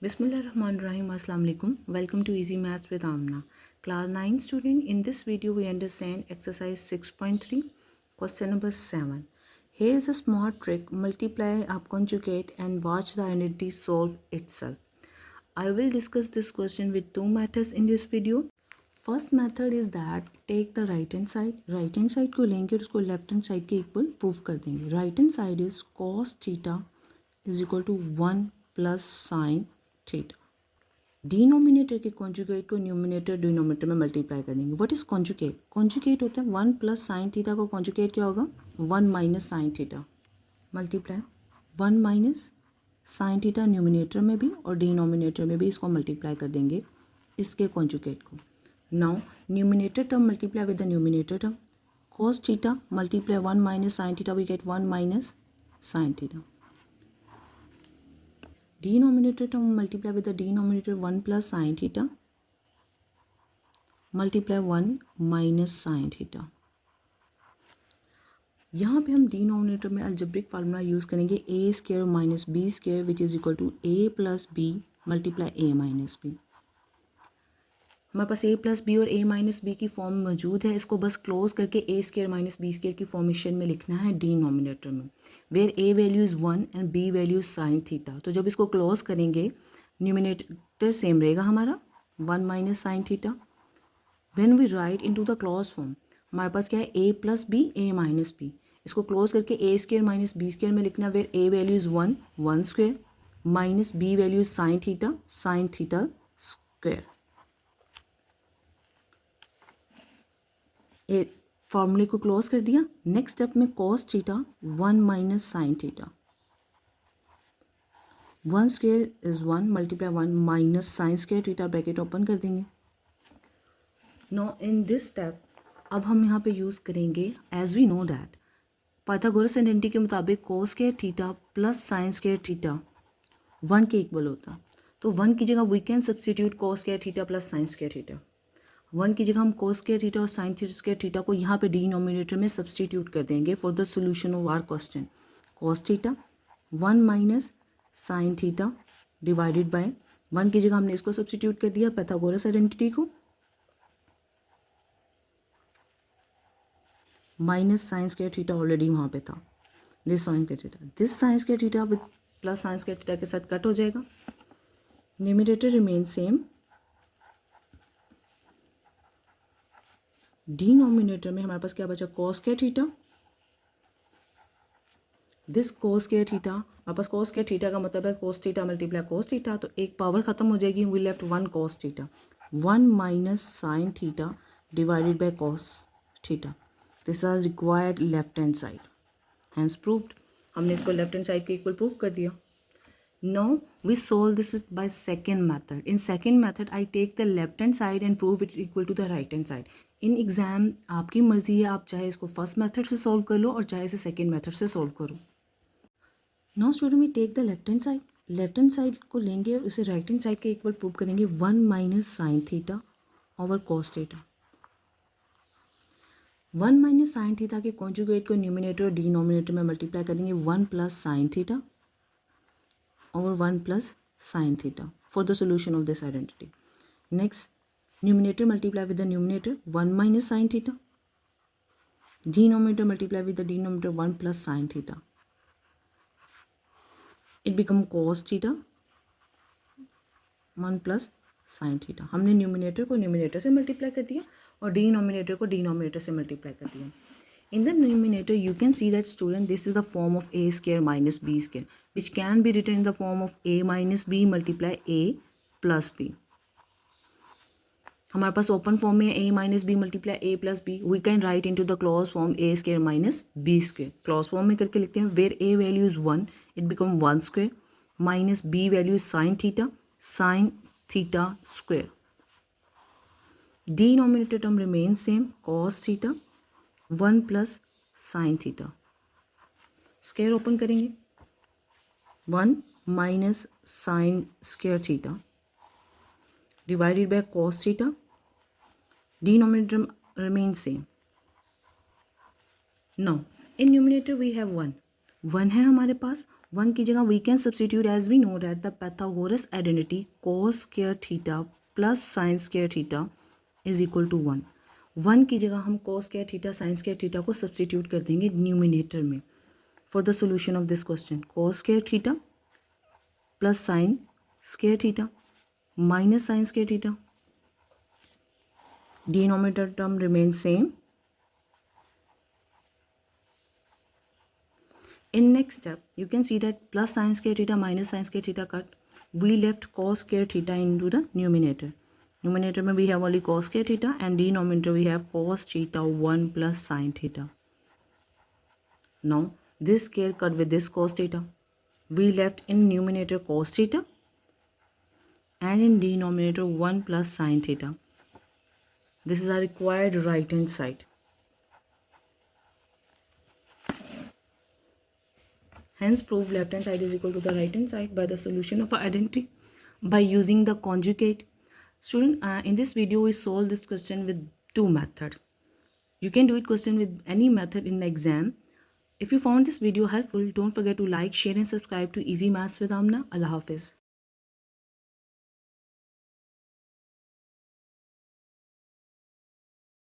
Bismillahirrahmanirrahim. Assalamu alaikum. Welcome to Easy Maths with Amna. Class 9 student, in this video we understand exercise 6.3, question number 7. Here is a smart trick, multiply up conjugate and watch the identity solve itself. I will discuss this question with two methods in this video. First method is that take the right hand side को लेंगे और उसको left hand side के equal prove कर देंगे. Right hand side is cos theta is equal to 1 plus sin theta. Denominator के conjugate को numerator denominator में मल्टीप्लाई कर देंगे. What is conjugate? कॉन्जुगेट होता है 1 प्लस साइन थीटा को कॉन्जुगेट क्या होगा 1 minus sine theta multiply 1 minus sine theta numerator में भी और डिनोमिनेटर में भी इसको मल्टीप्लाई कर देंगे इसके कॉन्जुगेट को. Now numerator term multiply with the numerator term cos theta multiply 1 minus sine theta we get 1 minus sine theta. Denominator term multiply with the denominator 1 plus sin theta multiply 1 minus sin theta. यहाँ पे हम denominator में algebraic formula use करेंगे a square minus B square which is equal to a plus b multiply a minus b. हमारे पास a plus b और a minus b की form मौजूद है. इसको बस क्लोज करके ए स्क्वायर माइनस बी स्क्वायर की फॉर्मेशन में लिखना है डिनोमिनेटर में, where A value is 1 and b value is sine theta. तो जब इसको क्लोज करेंगे न्यूमिनेटर सेम रहेगा हमारा 1 minus sine theta. When we write into the close form हमारे पास क्या है A plus B A minus B. इसको क्लोज करके ए स्क्वायर माइनस बी स्क्वायर में लिखना, where A value is 1 1 square minus B value is sine theta square. ये फॉर्मूले को क्लोज कर दिया. नेक्स्ट स्टेप में cos theta 1 minus sine theta 1 square is 1 multiply 1 minus sine square theta bracket open कर देंगे. नो इन दिस स्टेप अब हम यहाँ पे यूज़ करेंगे as we know that Pythagoras identity के मुताबिक cos square theta plus sine square theta 1 के इक्वल होता. तो 1 की जगह we can substitute cos square theta plus sine square theta. 1 की जगह हम cos स्क्वायर थीटा और साइन स्क्वायर थीटा को यहाँ पे डिनोमिनेटर में सब्सटीट्यूट कर देंगे for the solution of our question. cos theta 1 minus sine theta divided bye 1 की जगह हमने इसको सब्सटीट्यूट कर दिया पाइथागोरस आइडेंटिटी को minus sine square theta already वहाँ पे था. This sign square theta this sign square theta with plus sine square theta के साथ कट हो जाएगा. Numerator remain same. डिनोमिनेटर में हमारे पास क्या बचा cos square theta. This cos square theta हमारे पास cos स्क्वायर थीटा का मतलब है cos theta multiply cos theta. तो एक पावर खत्म हो जाएगी. We left 1 cos theta 1 minus sine theta divided by cos theta. This is required left hand side hence proved. हमने इसको लेफ्ट हैंड साइड के इक्वल प्रूव कर दिया. Now we solve this by second method. In second method, I take the left hand side and prove it equal to the right hand side. In exam आपकी मर्जी है, आप चाहे इसको first method से solve कर लो और चाहे इसे सेकेंड मेथड से सॉल्व करो. Now student we take the left hand side. Left hand side को लेंगे और इसे राइट हैंड साइड के इक्वल प्रूव करेंगे 1 minus sine theta over cos theta. 1 minus sine theta के कॉन्जुगेट को न्यूमिनेटर और डिनोमिनेटर में मल्टीप्लाई कर देंगे 1 plus sine theta over 1 plus sin theta for the solution of this identity. Next, numerator multiply with the numerator 1 minus sin theta. Denominator multiply with the denominator 1 plus sin theta. It become cos theta 1 plus sin theta. हमने numerator को numerator से multiply कर दिया और denominator को denominator से multiply कर दिया. In the numerator, you can see that student this is the form of a square minus b square, which can be written in the form of a minus b multiply a plus b. हमारे पास open form में a minus b multiply a plus b. We can write into the closed form a square minus b square. Closed form में करके लिखते हैं where a value is 1, it become 1 square minus b value is sin theta square. Denominator term remains same cos theta 1 plus sine theta. Square open करेंगे 1 minus sine square theta divided by cos theta. Denominator remain same. Now in numerator we have 1 है हमारे पास. 1 की जगह we can substitute as we know that the Pythagoras identity cos square theta plus sin square theta is equal to 1. 1 की जगह हम cos square theta sin square theta को substitute कर देंगे न्यूमिनेटर में. For the solution of this question, cos square theta plus sin square theta minus sin square theta. Denominator term remains same. In next step, you can see that plus sin square theta minus sin square theta cut. We left cos square theta into the numerator. Numerator mein we have only cos square theta and denominator we have cos theta 1 plus sin theta. Now this square cut with this cos theta. We left in numerator cos theta and in denominator 1 plus sin theta. This is our required right hand side. Hence, prove left hand side is equal to the right hand side by the solution of our identity by using the conjugate. Student, in this video we solve this question with two methods. You can do it question with any method in the exam. If you found this video helpful, don't forget to like, share and subscribe to Easy Maths with Amna. Allah Hafiz.